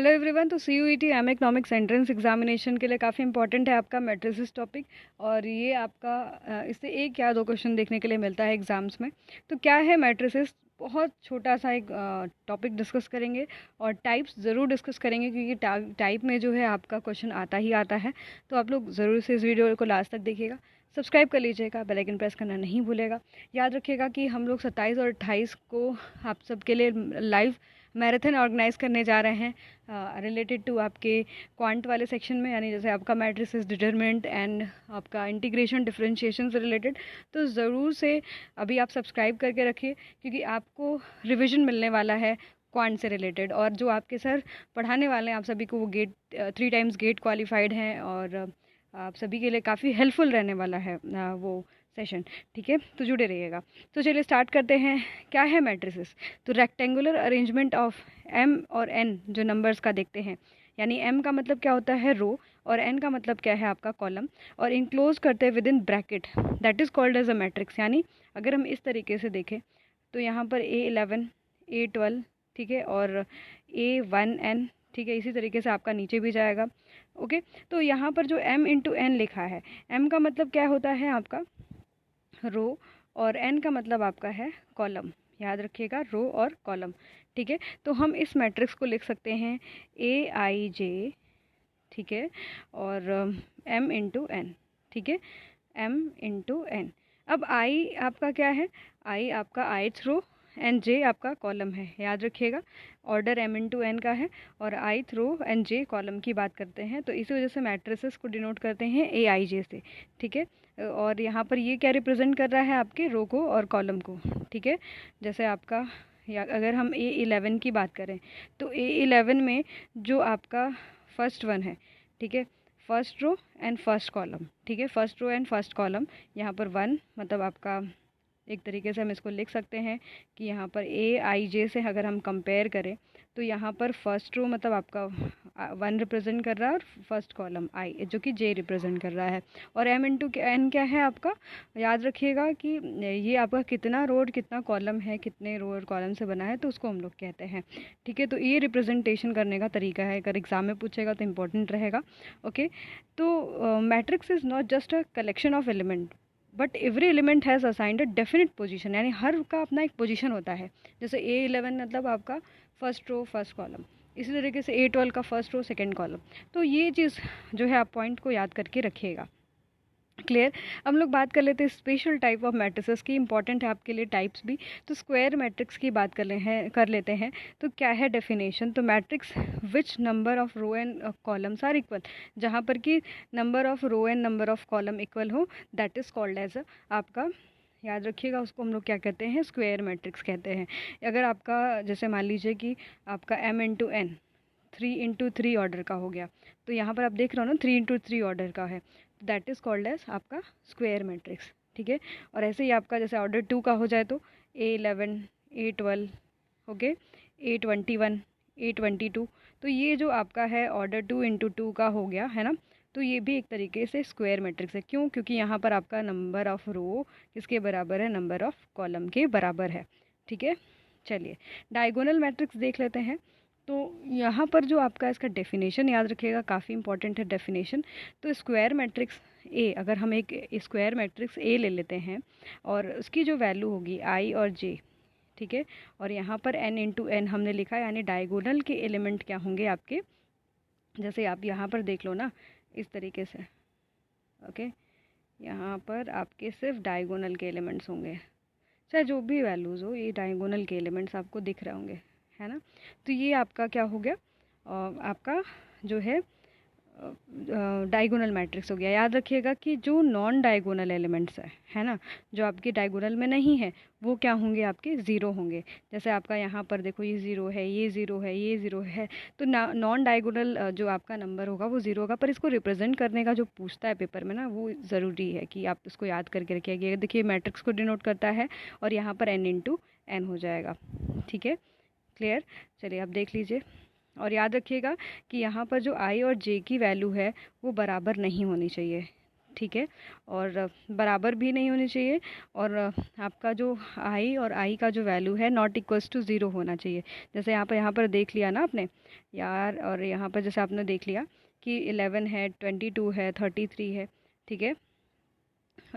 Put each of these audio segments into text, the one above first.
Hello everyone. तो CUET एम economics entrance examination के लिए काफ़ी इंपॉर्टेंट है आपका मैट्रिसेस टॉपिक। और ये आपका इससे एक या दो क्वेश्चन देखने के लिए मिलता है एग्जाम्स में। तो क्या है मैट्रिसेस, बहुत छोटा सा एक टॉपिक डिस्कस करेंगे और टाइप्स ज़रूर डिस्कस करेंगे, क्योंकि टाइप में जो है आपका क्वेश्चन आता ही आता है। तो आप लोग ज़रूर से इस वीडियो को लास्ट तक देखिएगा, सब्सक्राइब कर लीजिएगा, बेल आइकन प्रेस करना नहीं भूलेगा। याद रखिएगा कि हम लोग 27 और 28 को आप सबके लिए लाइव मैराथन ऑर्गेनाइज करने जा रहे हैं रिलेटेड टू आपके क्वांट वाले सेक्शन में, यानी जैसे आपका मैट्रिसेस, डिटरमिनेंट एंड आपका इंटीग्रेशन डिफरेंशिएशन से रिलेटेड। तो ज़रूर से अभी आप सब्सक्राइब करके रखिए, क्योंकि आपको रिवीजन मिलने वाला है क्वांट से रिलेटेड। और जो आपके सर पढ़ाने वाले हैं आप सभी को, वो गेट 3 टाइम्स गेट क्वालिफाइड हैं और आप सभी के लिए काफ़ी हेल्पफुल रहने वाला है वो सेशन। ठीक है, तो जुड़े रहिएगा। तो चलिए स्टार्ट करते हैं। क्या है मैट्रिसेस? तो रेक्टेंगुलर अरेंजमेंट ऑफ एम और एन जो नंबर्स का देखते हैं, यानी एम का मतलब क्या होता है, रो, और एन का मतलब क्या है, आपका कॉलम, और इनक्लोज करते हैं within bracket, that is called as a matrix. यानी अगर हम इस तरीके से देखें तो यहाँ पर A11, A12, ठीक है, और A1N, ठीक है, इसी तरीके से आपका नीचे भी जाएगा। ओके, तो यहाँ पर जो m इंटू एन लिखा है, m का मतलब क्या होता है, आपका रो, और एन का मतलब आपका है कॉलम। याद रखिएगा, रो और कॉलम। ठीक है, तो हम इस मैट्रिक्स को लिख सकते हैं AIJ, ठीक है, और m इंटू एन, ठीक है, m इंटू एन। अब आई आपका क्या है, आई आपका आइथ रो एंड जे आपका कॉलम है। याद रखिएगा, ऑर्डर m इंटू एन का है और ith row and J column की बात करते हैं, तो इसी वजह से मैट्रिसेस को डिनोट करते हैं AIJ से। ठीक है, और यहाँ पर ये क्या रिप्रेजेंट कर रहा है, आपके रो को और कॉलम को। ठीक है, जैसे आपका, या अगर हम A11 की बात करें तो A11 में जो आपका फर्स्ट वन है, ठीक है, first row and first column, ठीक है, first row and first column, यहाँ पर वन मतलब आपका, एक तरीके से हम इसको लिख सकते हैं कि यहाँ पर AIJ से अगर हम कंपेयर करें तो यहाँ पर फर्स्ट रो मतलब आपका वन रिप्रेजेंट कर रहा है, और फर्स्ट कॉलम आई जो कि जे रिप्रेजेंट कर रहा है, और m इंटू एन क्या है आपका। याद रखिएगा कि ये आपका कितना रो और कितना कॉलम है, कितने रो और कॉलम से बना है, तो उसको हम लोग कहते हैं। ठीक है, तो ये रिप्रेजेंटेशन करने का तरीका है, अगर एग्जाम में पूछेगा तो इम्पोर्टेंट रहेगा। ओके, तो matrix is not just a collection of element, but every element has assigned a definite position, यानी हर का अपना एक पोजीशन होता है। जैसे A11 मतलब आपका फर्स्ट रो फर्स्ट कॉलम, इसी तरीके से A12 का फर्स्ट रो सेकंड कॉलम। तो ये चीज़ जो है आप पॉइंट को याद करके रखिएगा। क्लियर। हम लोग बात कर लेते हैं स्पेशल टाइप ऑफ मैट्रिसेस की, इंपॉर्टेंट है आपके लिए टाइप्स भी। तो स्क्वायर मैट्रिक्स की बात कर लेते हैं। तो क्या है डेफिनेशन? तो matrix which number of row and columns are equal, जहाँ पर कि number of row and number of column equal हो, दैट इज़ कॉल्ड एज आपका, याद रखिएगा, उसको हम लोग क्या कहते हैं, स्क्वायर मैट्रिक्स कहते हैं। अगर आपका जैसे मान लीजिए कि आपका m into N 3 into 3 order का हो गया, तो यहाँ पर आप देख रहे हो ना 3 इंटू 3 ऑर्डर का है, दैट इज़ कॉल्ड एज आपका स्क्वायर मैट्रिक्स। ठीक है, और ऐसे ही आपका जैसे ऑर्डर 2 का हो जाए तो A11, A12, okay, A21, A22, तो ये जो आपका है ऑर्डर 2 इंटू 2 का हो गया है ना, तो ये भी एक तरीके से स्क्वायर मैट्रिक्स है। क्यों? क्योंकि यहाँ पर आपका नंबर ऑफ़ रो किसके बराबर है, नंबर ऑफ़ कॉलम के बराबर है। ठीक है, चलिए डायगोनल मैट्रिक्स देख लेते हैं। तो यहाँ पर जो आपका इसका डेफिनेशन याद रखिएगा, काफ़ी इंपॉर्टेंट है डेफिनेशन। तो स्क्वायर मैट्रिक्स ए, अगर हम एक स्क्वायर मैट्रिक्स ए ले लेते हैं और उसकी जो वैल्यू होगी आई और जे, ठीक है, और यहाँ पर n इंटू एन हमने लिखा है, यानी डायगोनल के एलिमेंट क्या होंगे आपके, जैसे आप यहाँ पर देख लो ना इस तरीके से। ओके, यहाँ पर आपके सिर्फ डायगोनल के एलिमेंट्स होंगे, चाहे जो भी वैल्यूज़ हो, ये डायगोनल के एलिमेंट्स आपको दिख रहे होंगे, है ना। तो ये आपका क्या हो गया, आपका जो है डायगोनल मैट्रिक्स हो गया। याद रखिएगा कि जो नॉन डायगोनल एलिमेंट्स है ना, जो आपके डायगोनल में नहीं है, वो क्या होंगे, आपके ज़ीरो होंगे। जैसे आपका यहाँ पर देखो, ये ज़ीरो है, ये ज़ीरो है, ये ज़ीरो है, तो नॉन डायगोनल जो आपका नंबर होगा वो ज़ीरो होगा। पर इसको रिप्रेजेंट करने का जो पूछता है पेपर में ना, वो ज़रूरी है कि आप इसको याद करके रखिएगा। देखिए मैट्रिक्स को डिनोट करता है और यहाँ पर n इंटू एन हो जाएगा। ठीक है, क्लियर। चलिए आप देख लीजिए, और याद रखिएगा कि यहाँ पर जो आई और जे की वैल्यू है वो बराबर नहीं होनी चाहिए। ठीक है, और बराबर भी नहीं होनी चाहिए, और आपका जो आई और आई का जो वैल्यू है नॉट इक्वल्स टू ज़ीरो होना चाहिए। जैसे यहाँ पर देख लिया ना आपने यार, और यहाँ पर जैसे आपने देख लिया कि 11 है, 22 है, 33 है, ठीक है।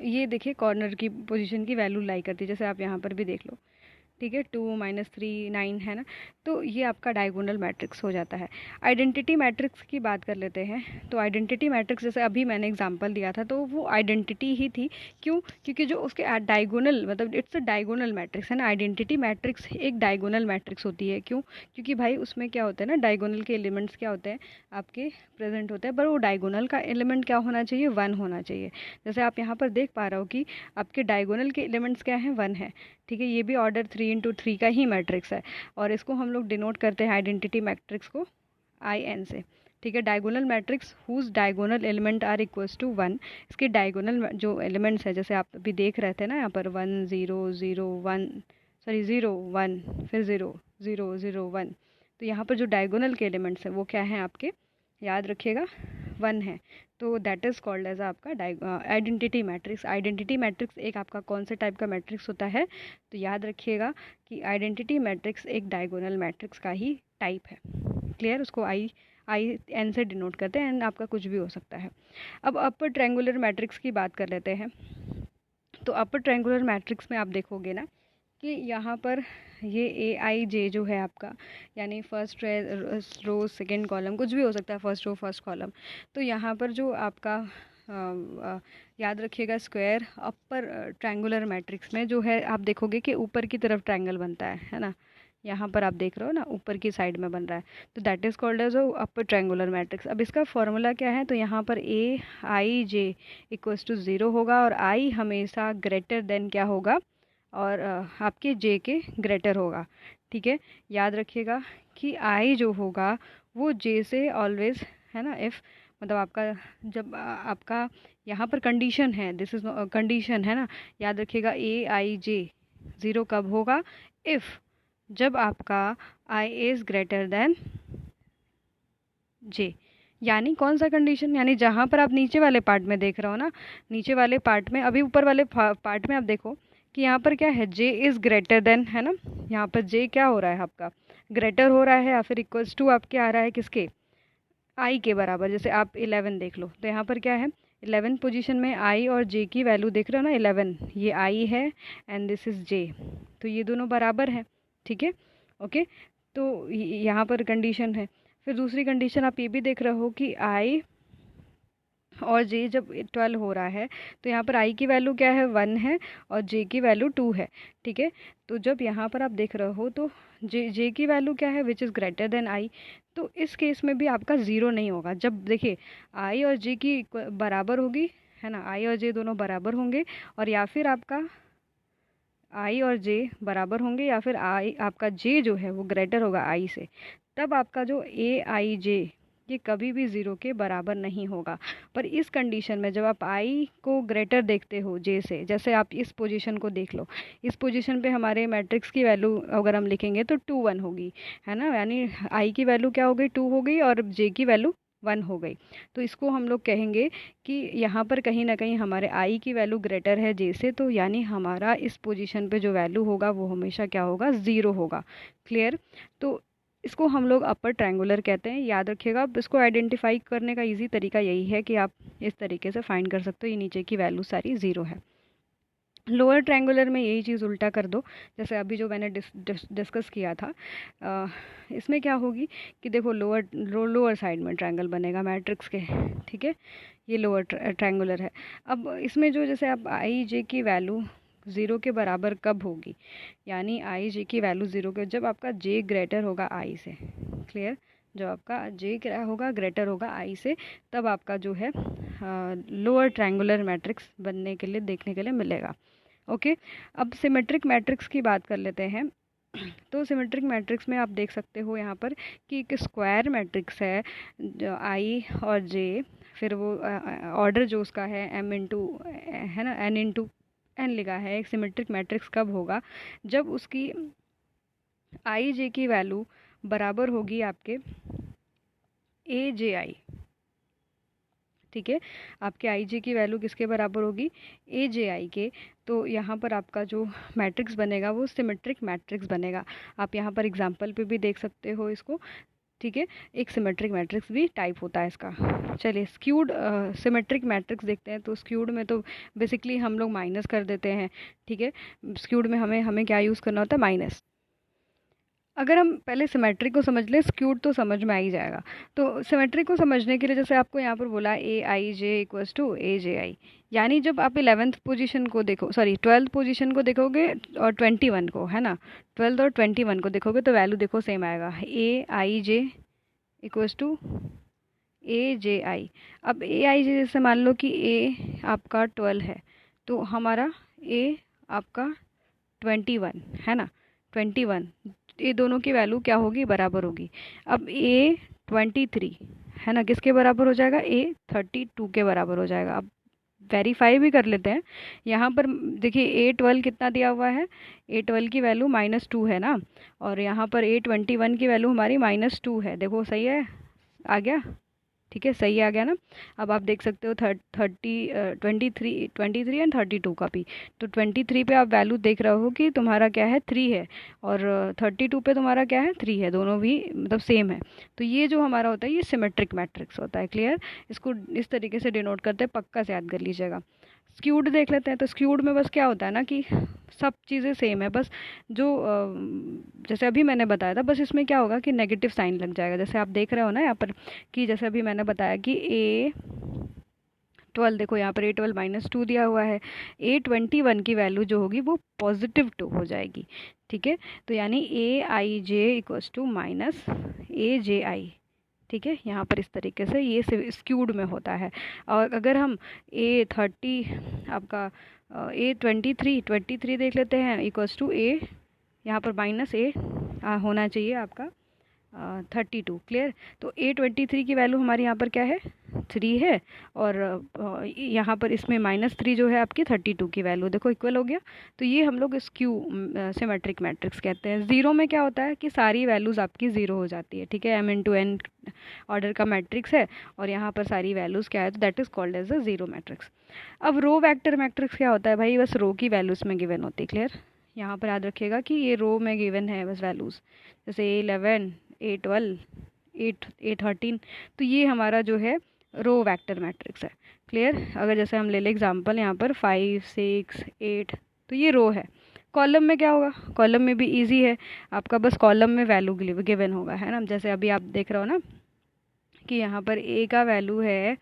ये देखिए कॉर्नर की पोजीशन की वैल्यू लाई करती है, जैसे आप यहाँ पर भी देख लो, ठीक है। 2 - 3 9 है ना, तो ये आपका डायगोनल मैट्रिक्स हो जाता है। आइडेंटिटी मैट्रिक्स की बात कर लेते हैं। तो आइडेंटिटी मैट्रिक्स जैसे अभी मैंने एग्जांपल दिया था, तो वो आइडेंटिटी ही थी। क्यों? क्योंकि जो उसके डायगोनल, मतलब इट्स अ डायगोनल मैट्रिक्स है ना। आइडेंटिटी मैट्रिक्स एक डायगोनल मैट्रिक्स होती है। क्यों? क्योंकि भाई उसमें क्या होता है ना, डायगोनल के एलिमेंट्स क्या होते हैं आपके प्रेजेंट होते हैं, पर वो डायगोनल का एलिमेंट क्या होना चाहिए, 1 होना चाहिए। जैसे आप यहाँ पर देख पा रहे हो कि आपके डायगोनल के एलिमेंट्स क्या हैं, 1 है, ठीक है। ये भी ऑर्डर 3 × 3 का ही मैट्रिक्स है, और इसको हम लोग डिनोट करते हैं आइडेंटिटी मैट्रिक्स को IN से, ठीक है। Diagonal matrix whose diagonal element are equals to 1। इसके डायगोनल जो एलिमेंट्स है, जैसे आप अभी देख रहे थे ना, यहाँ पर 1 0 0 1, सॉरी 0 1, फिर 0 0 0 1, तो यहाँ पर जो डायगोनल के एलिमेंट्स हैं वो क्या हैं आपके, याद रखिएगा, 1 है। तो दैट इज़ कॉल्ड एज आपका आइडेंटिटी मैट्रिक्स। आइडेंटिटी मैट्रिक्स एक आपका कौन से टाइप का मैट्रिक्स होता है, तो याद रखिएगा कि आइडेंटिटी मैट्रिक्स एक डायगोनल मैट्रिक्स का ही टाइप है। क्लियर? उसको IN से डिनोट करते हैं, एंड आपका कुछ भी हो सकता है। अब अपर ट्रायंगुलर मैट्रिक्स की बात कर लेते हैं। तो अपर ट्रायंगुलर मैट्रिक्स में आप देखोगे ना कि यहाँ पर ये AIJ जो है आपका, यानी फर्स्ट रो सेकंड कॉलम, कुछ भी हो सकता है, फर्स्ट रो फर्स्ट कॉलम। तो यहाँ पर जो आपका याद रखिएगा स्क्वायर अपर ट्रायंगुलर मैट्रिक्स में जो है, आप देखोगे कि ऊपर की तरफ ट्रायंगल बनता है ना। यहाँ पर आप देख रहे हो ना, ऊपर की साइड में बन रहा है, तो that is called as upper triangular matrix. अब इसका फॉर्मूला क्या है, तो यहाँ पर AIJ इक्वल्स टू 0 होगा, और I हमेशा ग्रेटर देन क्या होगा, और आपके J के ग्रेटर होगा, ठीक है। याद रखिएगा कि I जो होगा वो J से ऑलवेज, है ना, इफ़ मतलब आपका जब आपका यहाँ पर कंडीशन है, दिस इज़ कंडीशन है ना, याद रखिएगा AIJ 0 कब होगा, इफ़ जब आपका I is greater than J। यानी कौन सा कंडीशन, यानी जहाँ पर आप नीचे वाले पार्ट में देख रहे हो ना, नीचे वाले पार्ट में, अभी ऊपर वाले पार्ट में आप देखो कि यहाँ पर क्या है, J इज़ ग्रेटर देन, है ना। यहाँ पर J क्या हो रहा है आपका, ग्रेटर हो रहा है, या फिर इक्वल्स टू आपके आ रहा है किसके, I के बराबर। जैसे आप 11 देख लो, तो यहाँ पर क्या है, 11 पोजीशन में I और J की वैल्यू देख रहे हो ना, 11 ये I है एंड दिस इज़ J, तो ये दोनों बराबर है, ठीक है, ओके। तो यहाँ पर कंडीशन है। फिर दूसरी कंडीशन आप ये भी देख रहे हो कि I और J जब 12 हो रहा है, तो यहाँ पर I की वैल्यू क्या है, 1 है, और J की वैल्यू 2 है, ठीक है। तो जब यहाँ पर आप देख रहे हो तो J की वैल्यू क्या है, which is greater than I, तो इस केस में भी आपका 0 नहीं होगा। जब देखिए I और J की बराबर होगी, है ना, I और J दोनों बराबर होंगे, और या फिर आपका I और J बराबर होंगे, या फिर I आपका J जो है वो ग्रेटर होगा I से, तब आपका जो AIJ ये कभी भी 0 के बराबर नहीं होगा। पर इस कंडीशन में जब आप I को ग्रेटर देखते हो J से, जैसे आप इस पोजीशन को देख लो, इस पोजीशन पे हमारे मैट्रिक्स की वैल्यू अगर हम लिखेंगे तो 2 1 होगी, है ना, यानी I की वैल्यू क्या हो गई, 2 हो गई, और J की वैल्यू 1 हो गई। तो इसको हम लोग कहेंगे कि यहाँ पर कहीं ना कहीं हमारे I की वैल्यू ग्रेटर है J से, तो यानी हमारा इस पोजीशन पे जो वैल्यू होगा वो हमेशा क्या होगा, 0 होगा। क्लियर? तो इसको हम लोग अपर ट्रायंगुलर कहते हैं। याद रखिएगा, अब इसको आइडेंटिफाई करने का इजी तरीका यही है कि आप इस तरीके से फाइंड कर सकते हो, ये नीचे की वैल्यू सारी 0 है। लोअर ट्रायंगुलर में यही चीज़ उल्टा कर दो, जैसे अभी जो मैंने डिस्कस किया था। इसमें क्या होगी कि देखो लोअर साइड में ट्रायंगल बनेगा मैट्रिक्स के, ठीक है, ये लोअर ट्रायंगुलर है। अब इसमें जो जैसे आप IJ की वैल्यू 0 के बराबर कब होगी, यानी IJ की वैल्यू 0 के, जब आपका J ग्रेटर होगा I से। क्लियर? जब आपका J क्या होगा, ग्रेटर होगा I से, तब आपका जो है लोअर ट्रायंगुलर मैट्रिक्स बनने के लिए देखने के लिए मिलेगा। ओके। अब सिमेट्रिक मैट्रिक्स की बात कर लेते हैं। तो सिमेट्रिक मैट्रिक्स में आप देख सकते हो यहाँ पर कि एक स्क्वायर मैट्रिक्स है, जो I और J, फिर वो ऑर्डर जो उसका है M है ना, N लिखा है। एक सिमेट्रिक मैट्रिक्स कब होगा, जब उसकी IJ की वैल्यू बराबर होगी आपके AJI, ठीक है। आपके आई जे की वैल्यू किसके बराबर होगी, ए जे आई के। तो यहाँ पर आपका जो मैट्रिक्स बनेगा वो सिमेट्रिक मैट्रिक्स बनेगा। आप यहाँ पर एग्जांपल पे भी देख सकते हो इसको, ठीक है। एक सिमेट्रिक मैट्रिक्स भी टाइप होता है इसका। चलिए स्क्यूड सिमेट्रिक मैट्रिक्स देखते हैं। तो स्क्यूड में तो बेसिकली हम लोग माइनस कर देते हैं, ठीक है। स्क्यूड में हमें हमें क्या यूज़ करना होता है, माइनस। अगर हम पहले सिमेट्रिक को समझ लें, स्क्यूड तो समझ में आ ही जाएगा। तो सिमेट्रिक को समझने के लिए जैसे आपको यहाँ पर बोला ए आई जे इक्वल्स टू ए जे आई, यानी जब आप 11th पोजीशन को देखो, सॉरी 12th पोजीशन को देखोगे और 21 को, है ना, 12th और 21 को देखोगे तो वैल्यू देखो सेम आएगा, ए आई जे इक्वल्स टू ए जे आई। अब ए आई जे जैसे मान लो कि ए आपका 12 है तो हमारा ए आपका 21 है ना, 21, ये दोनों की वैल्यू क्या होगी, बराबर होगी। अब ए 23 है ना, किसके बराबर हो जाएगा, ए 32 के बराबर हो जाएगा। अब वेरीफाई भी कर लेते हैं। यहाँ पर देखिए ए 12 कितना दिया हुआ है, ए 12 की वैल्यू -2 है ना, और यहाँ पर ए 21 की वैल्यू हमारी -2 है। देखो सही है, आ गया, ठीक है, सही आ गया ना। अब आप देख सकते हो 23 एंड 32 का भी। तो 23 पे आप वैल्यू देख रहे हो कि तुम्हारा क्या है, 3 है, और 32 पे तुम्हारा क्या है, 3 है, दोनों भी मतलब सेम है। तो ये जो हमारा होता है ये सिमेट्रिक मैट्रिक्स होता है। क्लियर, इसको इस तरीके से डिनोट करते हैं, पक्का से याद कर लीजिएगा। स्क्यूड देख लेते हैं। तो स्क्यूड में बस क्या होता है ना कि सब चीज़ें सेम है, बस जो जैसे अभी मैंने बताया था, बस इसमें क्या होगा कि नेगेटिव साइन लग जाएगा। जैसे आप देख रहे हो ना यहाँ पर कि जैसे अभी मैंने बताया कि ए 12, देखो यहाँ पर ए 12 -2 दिया हुआ है, ए 21 की वैल्यू जो होगी वो +2 हो जाएगी, ठीक है। तो यानी ए आई जे इक्वल्स टू माइनस ए जे आई, ठीक है। यहाँ पर इस तरीके से ये स्क्यूड में होता है। और अगर हम ए 30 आपका ए 23 देख लेते हैं इक्वल्स टू ए, यहाँ पर माइनस ए होना चाहिए आपका 32। क्लियर, तो ए 23 की वैल्यू हमारी यहाँ पर क्या है, 3 है, और यहाँ पर इसमें -3 जो है आपकी 32 की वैल्यू, देखो इक्वल हो गया। तो ये हम लोग स्क्यू सिमेट्रिक मैट्रिक्स कहते हैं। ज़ीरो में क्या होता है कि सारी वैल्यूज़ आपकी ज़ीरो हो जाती है, ठीक है। m×n ऑर्डर का मैट्रिक्स है और यहाँ पर सारी वैल्यूज़ क्या है, तो that is called as a zero matrix. अब रो वेक्टर मैट्रिक्स क्या होता है भाई, बस रो की वैल्यूज़ में गिवन होती है। क्लियर, यहाँ पर याद रखिएगा कि ये रो में गिवन है बस वैल्यूज़, जैसे A11 A12 A13, तो ये हमारा जो है रो वेक्टर मैट्रिक्स है। क्लियर, अगर जैसे हम ले लें एग्जांपल यहाँ पर 5 6 8, तो ये रो है। कॉलम में क्या होगा, कॉलम में भी इजी है, आपका बस कॉलम में वैल्यू गिवन होगा, है ना। जैसे अभी आप देख रहे हो ना कि यहाँ पर ए का वैल्यू है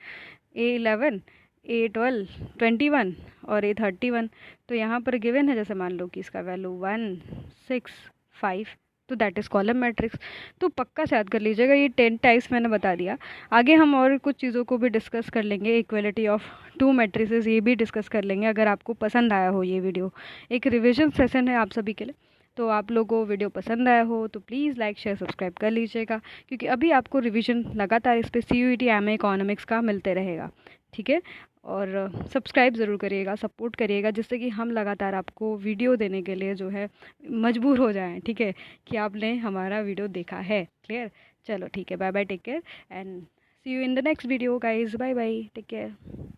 A11 A12 21 और A31, तो यहाँ पर गिवन है, जैसे मान लो कि इसका वैल्यू 1 6 5, तो दैट इज़ कॉलम मैट्रिक्स। तो पक्का से याद कर लीजिएगा, ये 10 टाइप्स मैंने बता दिया। आगे हम और कुछ चीज़ों को भी डिस्कस कर लेंगे, इक्वलिटी ऑफ टू मैट्रिसेस ये भी डिस्कस कर लेंगे। अगर आपको पसंद आया हो ये वीडियो, एक रिविजन सेशन है आप सभी के लिए, तो आप लोगों को वीडियो पसंद आया हो तो प्लीज़ लाइक शेयर सब्सक्राइब कर लीजिएगा, क्योंकि अभी आपको रिवीजन लगातार इस पर CUET MA इकोनॉमिक्स का मिलते रहेगा, ठीक है। और सब्सक्राइब ज़रूर करिएगा, सपोर्ट करिएगा, जिससे कि हम लगातार आपको वीडियो देने के लिए जो है मजबूर हो जाएं, ठीक है, कि आपने हमारा वीडियो देखा है। क्लियर, चलो ठीक है, bye bye, take care and see you in the next video guys, bye bye, take care.